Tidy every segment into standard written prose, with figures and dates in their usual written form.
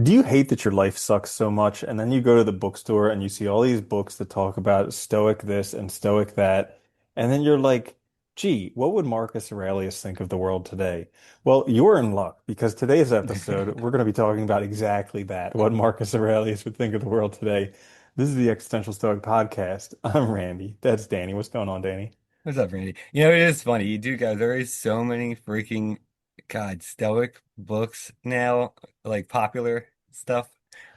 Do you hate that your life sucks so much? And then you go to the bookstore and you see all these books that talk about stoic this and stoic that. And then you're like, gee, what would Marcus Aurelius think of the world today? Well, you're in luck because today's episode, we're going to be talking about exactly that, what Marcus Aurelius would think of the world today. This is the Existential Stoic Podcast. I'm Randy. That's Danny. What's going on, Danny? What's up, Randy? You know, it is funny. You do guys, there is so many freaking Stoic books now, like popular stuff.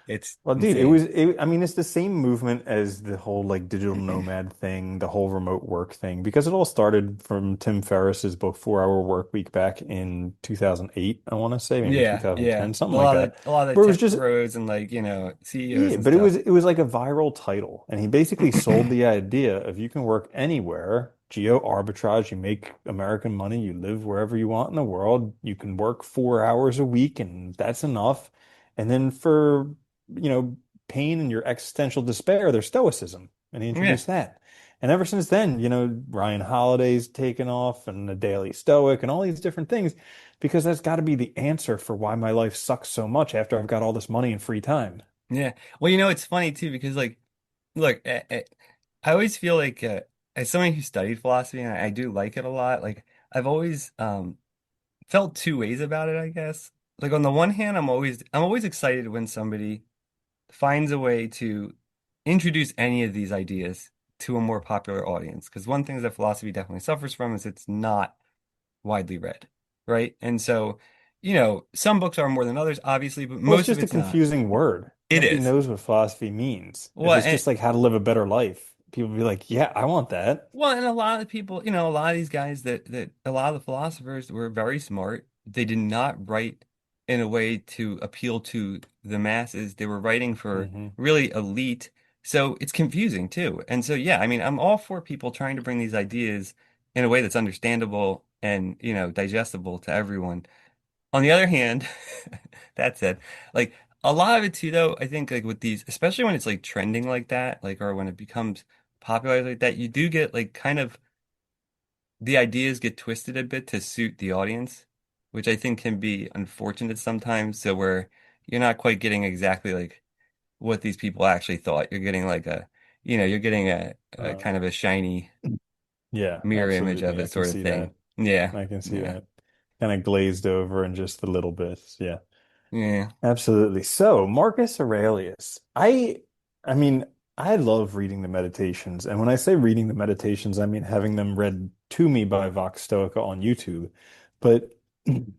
It's Well, dude, insane. I mean, it's the same movement as the whole like digital nomad thing, the whole remote work thing, because it all started from Tim Ferriss's book 4 Hour Work Week back in 2008, I want to say, maybe Yeah, yeah. 2010, something like that. A lot of the Where it was tech just, pros and CEOs yeah, and but it stuff. was it was like a viral title. And he basically sold the idea of you can work anywhere, geo arbitrage, you make American money, you live wherever you want in the world, you can work 4 hours a week, and that's enough. And then for you know, pain and your existential despair, there's stoicism. And he Yeah. introduced that. And ever since then, Ryan Holiday's taken off and the Daily Stoic and all these different things, because that's got to be the answer for why my life sucks so much after I've got all this money and free time. Yeah. Well, it's funny too because look, I always feel like as somebody who studied philosophy and I do like it a lot, like I've always felt two ways about it, I guess. Like on the one hand, I'm always excited when somebody finds a way to introduce any of these ideas to a more popular audience. Because one thing that philosophy definitely suffers from is it's not widely read, right? And so, some books are more than others, obviously, but Well, it's most of just a it's not. confusing word. It Nobody is. knows what philosophy means. If Well, it's just like how to live a better life, people be like, yeah, I want that. and a lot of people, a lot of these guys that a lot of the philosophers were very smart. They did not write in a way to appeal to the masses. They were writing for Hmm. really elite. So it's confusing too. And so, yeah, I mean, I'm all for people trying to bring these ideas in a way that's understandable and, digestible to everyone. On the other hand, that said, like a lot of it too, though, I think like with these, especially when it's like trending like that, like or when it becomes popular like that, you do get like kind of the ideas get twisted a bit to suit the audience, which I think can be unfortunate sometimes. So where you're not quite getting exactly like what these people actually thought. You're getting like you're getting a Uh, kind of a shiny yeah, mirror image of absolutely. I it can sort of see thing. that. Yeah, I can see yeah, that. Kind of glazed over in just a little bit. Yeah. yeah. Absolutely. So, Marcus Aurelius. I mean, I love reading the meditations. And when I say reading the meditations, I mean having them read to me by Vox Stoica on YouTube. But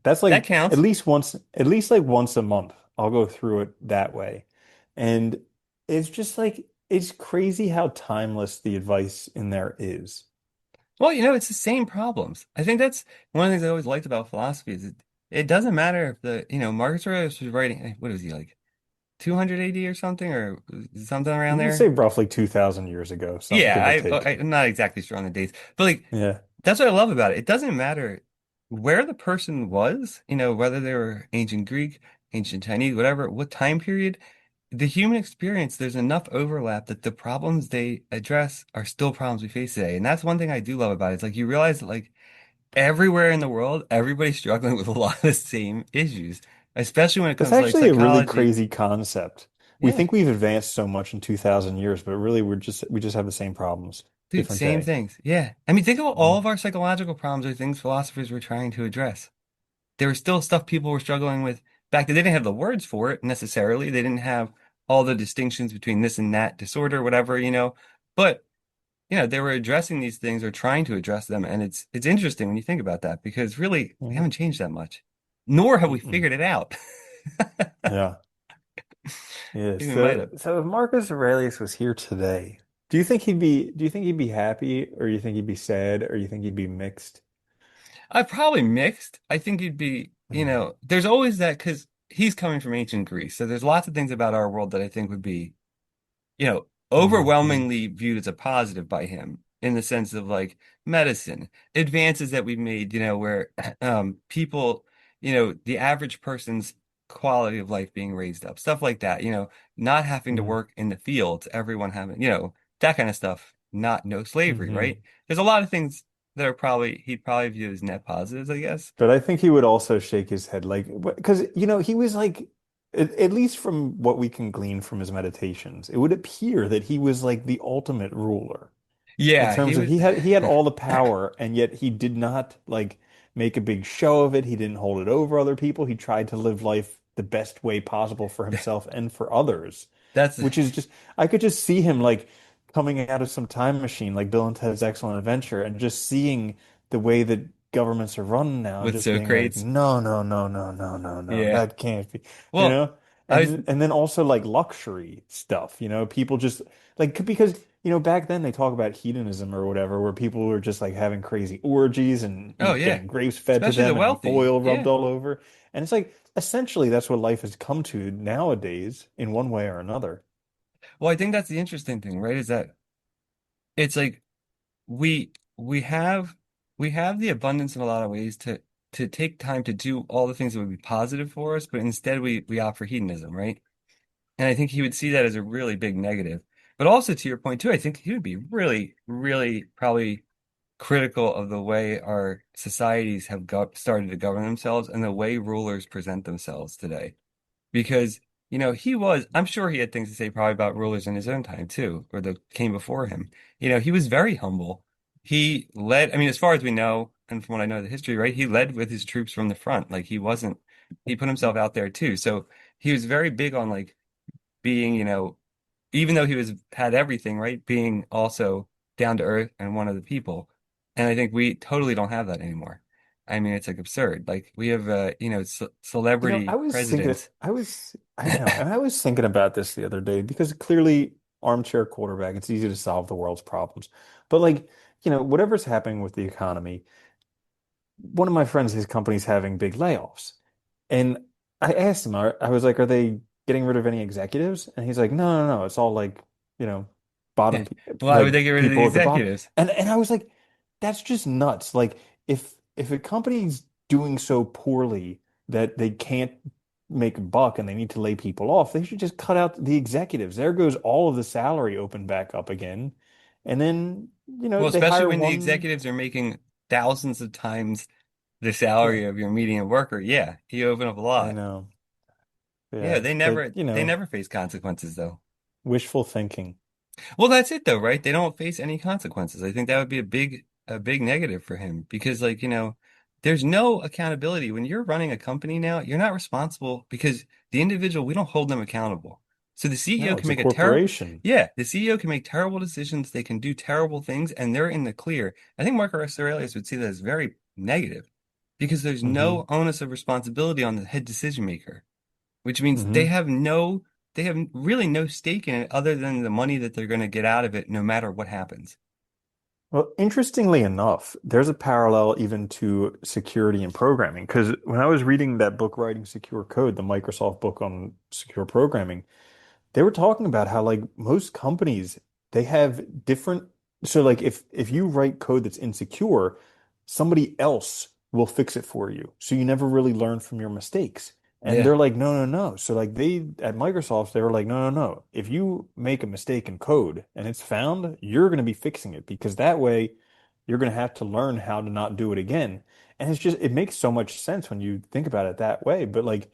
that's That like counts. at least like once a month, I'll go through it that way. And it's just like it's crazy how timeless the advice in there is. Well, it's the same problems. I think that's one of the things I always liked about philosophy is it doesn't matter if Marcus Aurelius was writing, what was he like, 200 AD or something, or something around You say there? roughly 2,000 years ago, something Yeah, give or take. I'm not exactly sure on the dates, but like Yeah. that's what I love about it. It doesn't matter where the person was, whether they were ancient Greek, ancient Chinese, whatever, what time period, the human experience, there's enough overlap that the problems they address are still problems we face today. And that's one thing I do love about it. It's like you realize that like everywhere in the world, everybody's struggling with a lot of the same issues, especially when it That's comes to like actually a really psychology. crazy concept. We Yeah. think we've advanced so much in 2000 years, but really we just have the same problems, Dude, different same day. things. Yeah. I mean, think about all Mhm. of our psychological problems are things philosophers were trying to address. There was still stuff people were struggling with back then. They didn't have the words for it necessarily. They didn't have all the distinctions between this and that disorder, whatever. But, they were addressing these things or trying to address them. And it's interesting when you think about that because really we Mhm. haven't changed that much, nor have we Mm-mm. figured it out. Yeah. Yeah. We might have. So if Marcus Aurelius was here today, do you think he'd be happy or you think he'd be sad or you think he'd be mixed? I probably mixed. I think you'd be, Mhm. there's always that because he's coming from ancient Greece. So there's lots of things about our world that I think would be, Mhm. overwhelmingly viewed as a positive by him in the sense of like medicine, advances that we've made, where people, the average person's quality of life being raised up, stuff like that, not having to Mhm. work in the fields, everyone having, that kind of stuff, not no slavery, right? Mhm. There's a lot of things that are probably he'd probably view as net positives, I guess. But I think he would also shake his head like because he was like at least from what we can glean from his meditations, it would appear that he was like the ultimate ruler in Yeah, he terms of was. he had all the power, and yet he did not like make a big show of it. He didn't hold it over other people. He tried to live life the best way possible for himself and for others, That's which is just I could just see him like coming out of some time machine like Bill and Ted's Excellent Adventure and just seeing the way that governments are run now and with just being like, Socrates. no, no, no, no, no, no, no, Yeah. that can't be, you Well, know? I was. And then also like luxury stuff, people just like because back then they talk about hedonism or whatever, where people were just like having crazy orgies and Oh yeah, getting grapes fed to especially the them and wealthy. oil rubbed Yeah. all over. And it's like essentially that's what life has come to nowadays in one way or another. Well, I think that's the interesting thing, right? Is that it's like we have the abundance in a lot of ways to take time to do all the things that would be positive for us, but instead we opt for hedonism, right? And I think he would see that as a really big negative. But also to your point too, I think he would be really, really probably critical of the way our societies have got started to govern themselves and the way rulers present themselves today. Because, I'm sure he had things to say probably about rulers in his own time too, or that came before him. He was very humble. He led, I mean, as far as we know, and from what I know of the history, right, he led with his troops from the front. Like he put himself out there too. So he was very big on like being, even though he had everything, right, being also down to earth and one of the people. And I think we totally don't have that anymore. I mean, it's like absurd. Like we have, I celebrity was thinking, presidents. I know, and I was thinking about this the other day because clearly armchair quarterback, it's easy to solve the world's problems. But like, whatever's happening with the economy, one of my friends, his company's having big layoffs. And I asked him, I was like, are they getting rid of any executives? And he's like, no, no, no. It's all like, bottom, Why would like they get rid of the people at the bottom. executives? And I was like, that's just nuts. Like if a company's doing so poorly that they can't make a buck and they need to lay people off, they should just cut out the executives. There goes all of the salary open back up again. And then, Well, they especially hire when the one. executives are making thousands of times the Yeah, salary of your median worker. Yeah, you open up a I lot. know. Yeah, Yeah, they but never face consequences though. wishful thinking. Well, that's it though, right? They don't face any consequences. I think that would be a big negative for him because like, there's no accountability. When you're running a company now, you're not responsible because the individual, we don't hold them accountable. So the CEO No, can it's a make a terrible, corporation. yeah, the CEO can make terrible decisions. They can do terrible things and they're in the clear. I think Marcus Aurelius would see that as very negative because there's Hmm. no onus of responsibility on the head decision maker, which means Hmm. they have really no stake in it other than the money that they're going to get out of it no matter what happens. Well, interestingly enough, there's a parallel even to security and programming. Because when I was reading that book, Writing Secure Code, the Microsoft book on secure programming, they were talking about how like most companies they have different so like if you write code that's insecure, somebody else will fix it for you. So you never really learn from your mistakes. And Yeah. they're like, no, no, no. So like they at Microsoft, they were like, no, no, no. If you make a mistake in code and it's found, you're going to be fixing it because that way you're going to have to learn how to not do it again. And it makes so much sense when you think about it that way. But like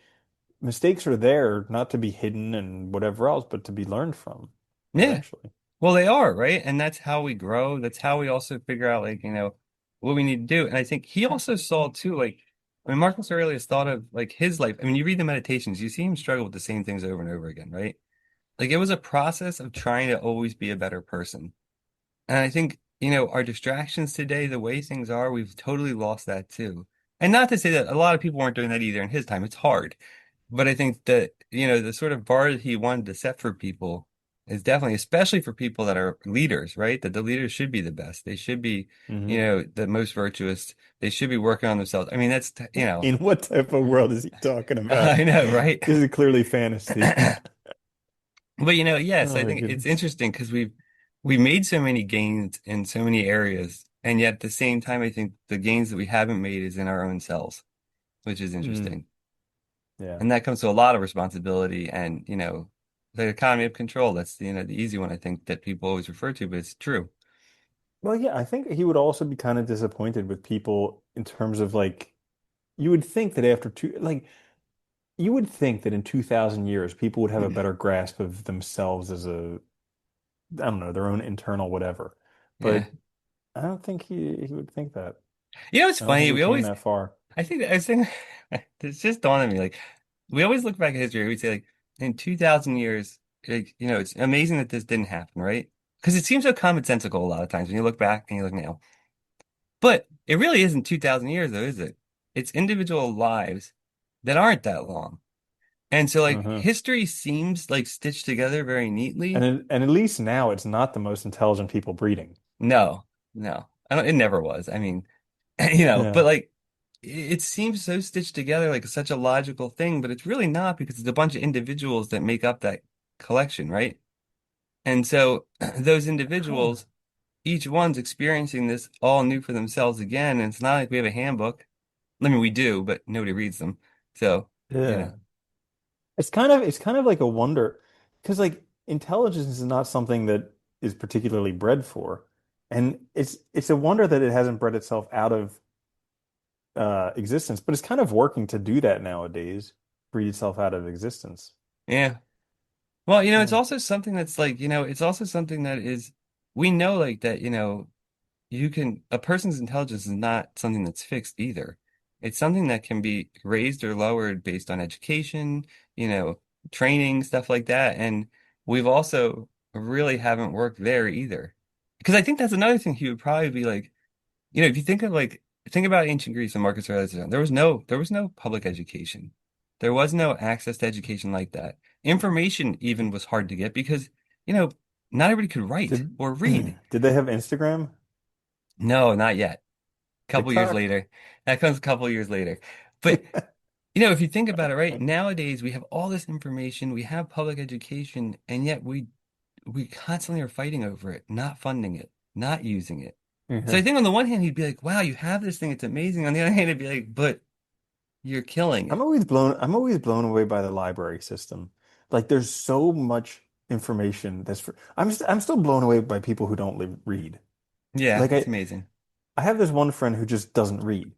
mistakes are there not to be hidden and whatever else, but to be learned from Yeah. eventually. Well, they are, right? And that's how we grow. That's how we also figure out, like, what we need to do. And I think he also saw too, like, I mean, Marcus Aurelius thought of like his life. I mean, you read the Meditations, you see him struggle with the same things over and over again, right? Like it was a process of trying to always be a better person. And I think, our distractions today, the way things are, we've totally lost that too. And not to say that a lot of people weren't doing that either in his time. It's hard. But I think that, the sort of bar that he wanted to set for people is definitely, especially for people that are leaders, right? That the leaders should be the best. They should be, Hmm. the most virtuous. They should be working on themselves. I mean, In what type of world is he talking about? I know, right? This is clearly fantasy. But yes, Oh I my think it's goodness. interesting because we made so many gains in so many areas, and yet at the same time, I think the gains that we haven't made is in our own selves, which is Mm, interesting. yeah. And that comes to a lot of responsibility and, the economy of control. That's the easy one I think that people always refer to, but it's true. Well, yeah, I think he would also be kind of disappointed with people in terms of like you would think that after two like you would think that in 2000 years people would have a better grasp of themselves as a, I don't know, their own internal whatever. Yeah. But I don't think he would think that. You know, it's I don't think funny. we We came always, that far. I was thinking, it's just dawned on me. Like, we always look back at history. We say, like, in 2000 years, like, it's amazing that this didn't happen, right? Because it seems so commonsensical a lot of times when you look back and you look now. But it really isn't 2000 years, though, is it? It's individual lives that aren't that long. And so, like, Hmm. history seems like stitched together very neatly. And at least now it's not the most intelligent people breeding. No, no, I don't, it never was. I mean, but Yeah. like, it seems so stitched together like such a logical thing, but it's really not because it's a bunch of individuals that make up that collection, right? And so those Huh. individuals, each one's experiencing this all new for themselves again. And it's not like we have a handbook. I mean, we do, but nobody reads them. So, you know, Yeah. It's kind of like a wonder because like intelligence is not something that is particularly bred for. And it's a wonder that it hasn't bred itself out of existence, but it's kind of working to do that nowadays, breed itself out of existence. yeah. Well, it's Yeah. also something that's like, it's also something that is, we know like that, a person's intelligence is not something that's fixed either. It's something that can be raised or lowered based on education, you know, training, stuff like that. And we've also really haven't worked there either. Because I think that's another thing he would probably be like, if you think about ancient Greece and Marcus Aurelius, there was no public education. There was no access to education like that. Information even was hard to get because, you know, not everybody could write Did or read. did they have Instagram? No, not yet. Couple years TikTok? later. That comes a couple years later. But if you think about it, right, nowadays we have all this information, we have public education, and yet we constantly are fighting over it, not funding it, not using it. So I Mhm. think on the one hand he'd be like, "Wow, you have this thing, it's amazing." On the other hand, he'd be like, "But you're killing it." I'm always blown away by the library system. Like there's so much information I'm still blown away by people who don't read. Yeah, Like it's I amazing. I have this one friend who just doesn't read.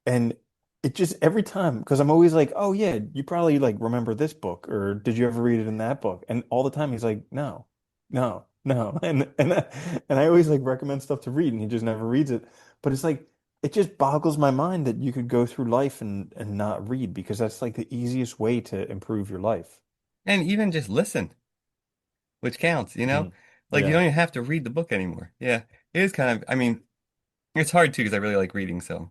And it just every time, because I'm always like, oh yeah, you probably like remember this book, or did you ever read it in that book? And all the time he's like, no, no, no. And I always like recommend stuff to read, and he just never reads it. But it's like it just boggles my mind that you could go through life and not read because that's like the easiest way to improve your life. And even just listen, which counts, you know? Mhm. Like you Yeah. don't even have to read the book anymore. Yeah. It is kind of, I mean, it's hard too because I really like reading, so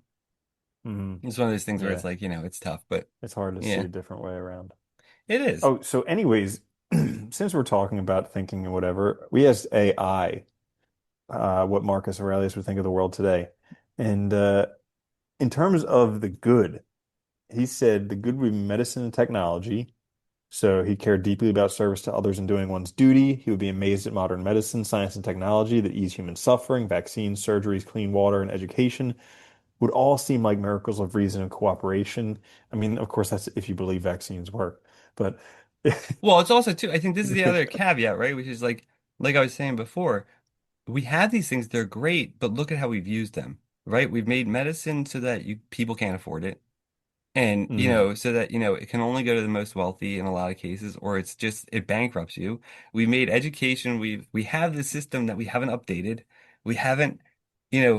Hmm. it's one of those things where it's Yeah. like, it's tough, but It's hard to see yeah, a different way around. it is. Oh, so anyways, since we're talking about thinking and whatever, we asked AI what Marcus Aurelius would think of the world today. And in terms of the good, he said the good would be medicine and technology. So he cared deeply about service to others and doing one's duty. He would be amazed at modern medicine, science, and technology that ease human suffering, vaccines, surgeries, clean water, and education would all seem like miracles of reason and cooperation. I mean, of course, that's if you believe vaccines work, but Well, it's also too, I think this is the other caveat, right? Which is like I was saying before, we have these things, they're great, but look at how we've used them, right? We've made medicine so that people can't afford it. And, Mhm. so that, it can only go to the most wealthy in a lot of cases, or it bankrupts you. We made education, we have the system that we haven't updated. We haven't,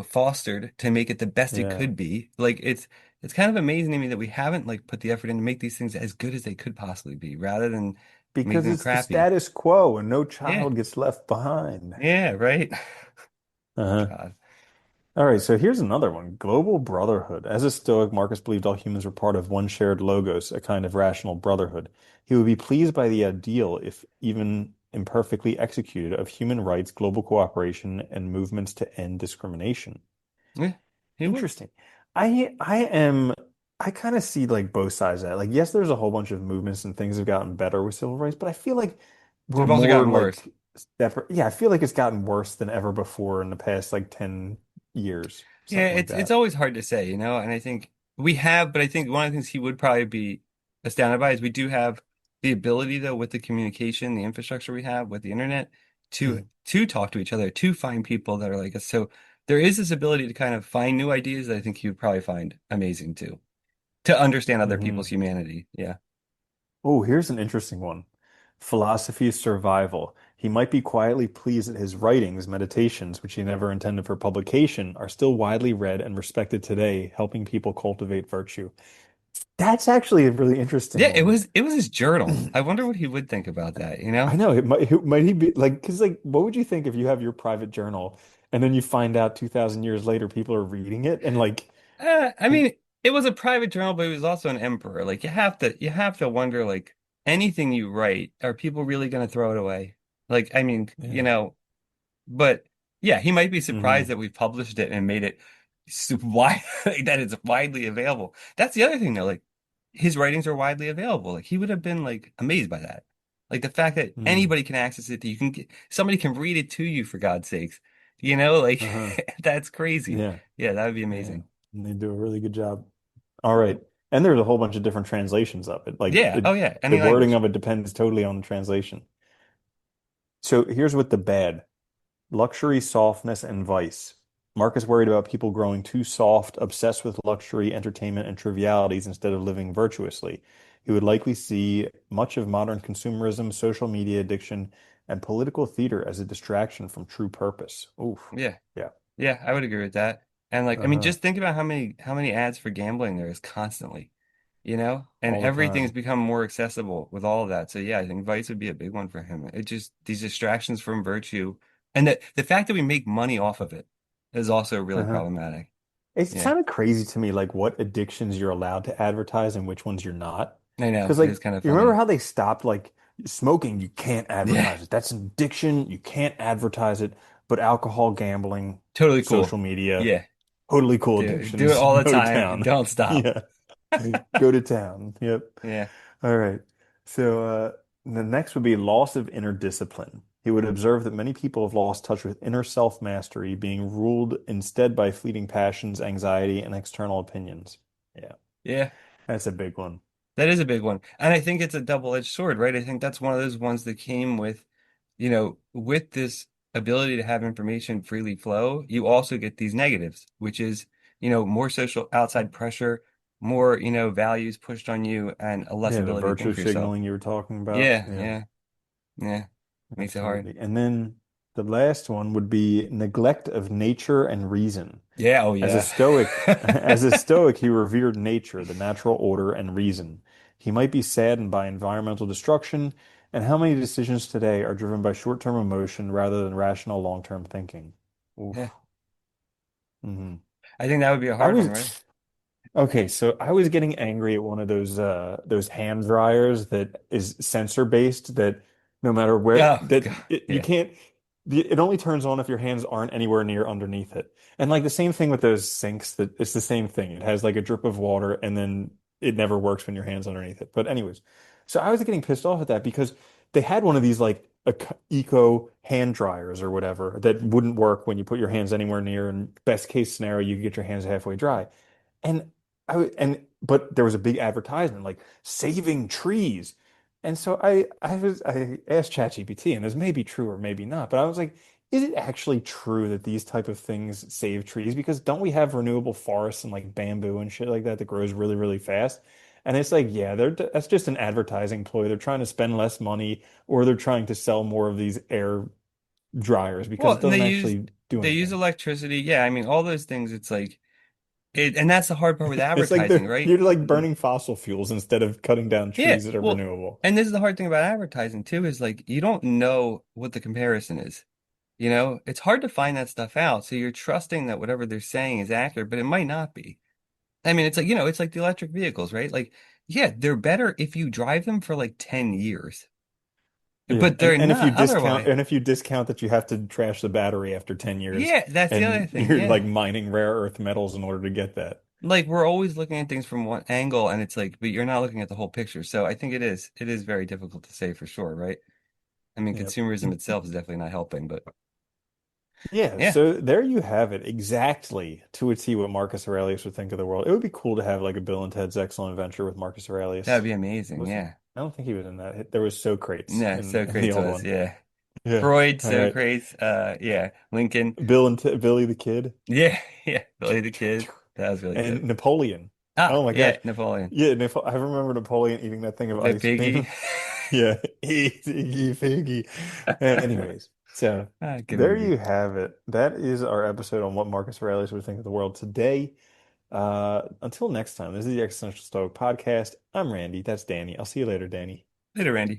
fostered to make it the best it Yeah. could be. Like it's kind of amazing to me that we haven't like put the effort in to make these things as good as they could possibly be, rather than making Because them it's the crappy. status quo and no Yeah. child gets left behind. Yeah, right. Uh-huh. God. All right, so here's another one. Global brotherhood. As a Stoic, Marcus believed all humans were part of one shared logos, a kind of rational brotherhood. He would be pleased by the ideal, if even imperfectly executed, of human rights, global cooperation, and movements to end discrimination. Yeah, he would. Interesting. I kind of see like both sides of that. Like, yes, there's a whole bunch of movements and things have gotten better with civil rights, but I feel like we're They've also more gotten worse. like separate. Yeah, I feel like it's gotten worse than ever before in the past like 10 years, Yeah, something like it's that. always hard to say, and I think but I think one of the things he would probably be astounded by is we do have the ability though with the communication, the infrastructure we have with the internet to talk to each other, to find people that are like us. So there is this ability to kind of find new ideas that I think he would probably find amazing too, to understand other people's Hmm. humanity. Yeah. Oh, here's an interesting one. Philosophy of survival. He might be quietly pleased that his writings, meditations, which he never intended for publication, are still widely read and respected today, helping people cultivate virtue. That's actually a really Yeah, interesting it one. was it was his journal. I wonder what he would think about that, you know? I know it might he be like because like what would you think if you have your private journal and then you find out 2000 years later people are reading it and like I mean, it was a private journal, but he was also an emperor. Like you have to wonder, like anything you write, are people really going to throw it away? Like, I mean, yeah. but yeah, he might be surprised Hmm. that we published it and made it wide that it's widely available. That's the other thing though, like his writings are widely available. Like he would have been like amazed by that. Like the fact that Mm. anybody can access it, that you can get somebody can read it to you for God's sakes. Like Uh-huh. that's crazy. Yeah. Yeah, that would be Yeah. amazing. And they do a really good job. All right. And there's a whole bunch of different translations of it. Like Yeah. Oh yeah. the Any wording language. of it depends totally on the translation. So here's what the bad. Luxury, softness, and vice. Mark is worried about people growing too soft, obsessed with luxury, entertainment, and trivialities instead of living virtuously. He would likely see much of modern consumerism, social media addiction, and political theater as a distraction from true purpose. Oof. Yeah. Yeah. Yeah, I would agree with that. And like, I mean, Uh-huh. just think about how many ads for gambling there is constantly, and All the everything's time. become more accessible with all of that. So yeah, I think Vice would be a big one for him. It just these distractions from virtue, and the fact that we make money off of it is also really Uh-huh. problematic. It's Yeah, kind of crazy to me, like what addictions you're allowed to advertise and which ones you're not. I know Because, it is like, kind of you remember funny. how they stopped, like, smoking, you can't Yeah, advertise it. That's an addiction. You can't advertise it. But alcohol, gambling, totally social cool. media, Yeah, totally cool do it addictions. all the Go to time. town. Don't stop. Yeah. Go to town. Yep. Yeah, All right. So the next would be loss of inner discipline. He would observe that many people have lost touch with inner self-mastery, being ruled instead by fleeting passions, anxiety, and external opinions. Yeah, yeah. that's a big one. That is a big one. And I think it's a double-edged sword, right? I think that's one of those ones that came with this ability to have information freely flow. You also get these negatives, which is, more social outside pressure, more, values pushed on you, and a less Yeah, the ability to think virtue for yourself. signaling you were talking about. Yeah, Yeah, yeah, yeah. Makes it hard. absolutely. And then the last one would be neglect of nature and reason. Yeah, oh As a yeah. Stoic, as a Stoic, he revered nature, the natural order, and reason. He might be saddened by environmental destruction, and how many decisions today are driven by short-term emotion rather than rational long-term thinking. Yeah. Oof. Hmm. I think that would be a I hard one, was right? Okay, so I was getting angry at one of those hand dryers that is sensor based that no matter where Oh, that God. you Yeah. can't it only turns on if your hands aren't anywhere near underneath it. And like the same thing with those sinks that it's the same thing. It has like a drip of water and then it never works when your hands underneath it. But anyways, so I was getting pissed off at that because they had one of these like eco hand dryers or whatever that wouldn't work when you put your hands anywhere near and best case scenario you could get your hands halfway dry. And but there was a big advertisement like saving trees. And so I asked ChatGPT, and this may be true or maybe not, but I was like, is it actually true that these type of things save trees? Because don't we have renewable forests and like bamboo and shit like that that grows really, really fast? And it's like, yeah, that's just an advertising ploy. They're trying to spend less money or they're trying to sell more of these air dryers because Well, it and they doesn't use actually do they use anything. electricity. Yeah, I mean all those things. It's like and that's the hard part with It's like advertising, right? you're like burning fossil fuels instead of cutting down Yeah, trees that are well, renewable. and this is the hard thing about advertising too, is like you don't know what the comparison is. It's hard to find that stuff out. So you're trusting that whatever they're saying is accurate, but it might not be. I mean, it's like the electric vehicles, right? Like, yeah, they're better if you drive them for like 10 years, Yeah, but they're and if you not discount otherwise. and if you discount that you have to trash the battery after 10 years Yeah, that's the other and thing. you're Yeah. like mining rare earth metals in order to get that. Like we're always looking at things from one angle and it's like, but you're not looking at the whole picture. So I think it is very difficult to say for sure, right? I mean, Yeah. consumerism itself is definitely not helping, but Yeah, yeah, so there you have it, exactly to a T what Marcus Aurelius would think of the world. It would be cool to have like a Bill and Ted's Excellent Adventure with Marcus that would Aurelius. be amazing. Was Yeah. I don't think he was in that. There was Socrates No, in the Socrates old was, one. yeah. Yeah. Freud, All right. Socrates, yeah. Lincoln. Billy the Kid Yeah, yeah. Billy the Kid. That was really and good. Napoleon. Ah, Oh my gosh. yeah, Napoleon. Yeah, I remember Napoleon eating that thing of The ice piggy. cream. Yeah, easy piggy. Anyways, so Ah, good there movie. you have it. That is our episode on what Marcus Aurelius would think of the world today. Until next time, this is the Existential Stoic Podcast. I'm Randy. That's Danny. I'll see you later, Danny. Later, Randy.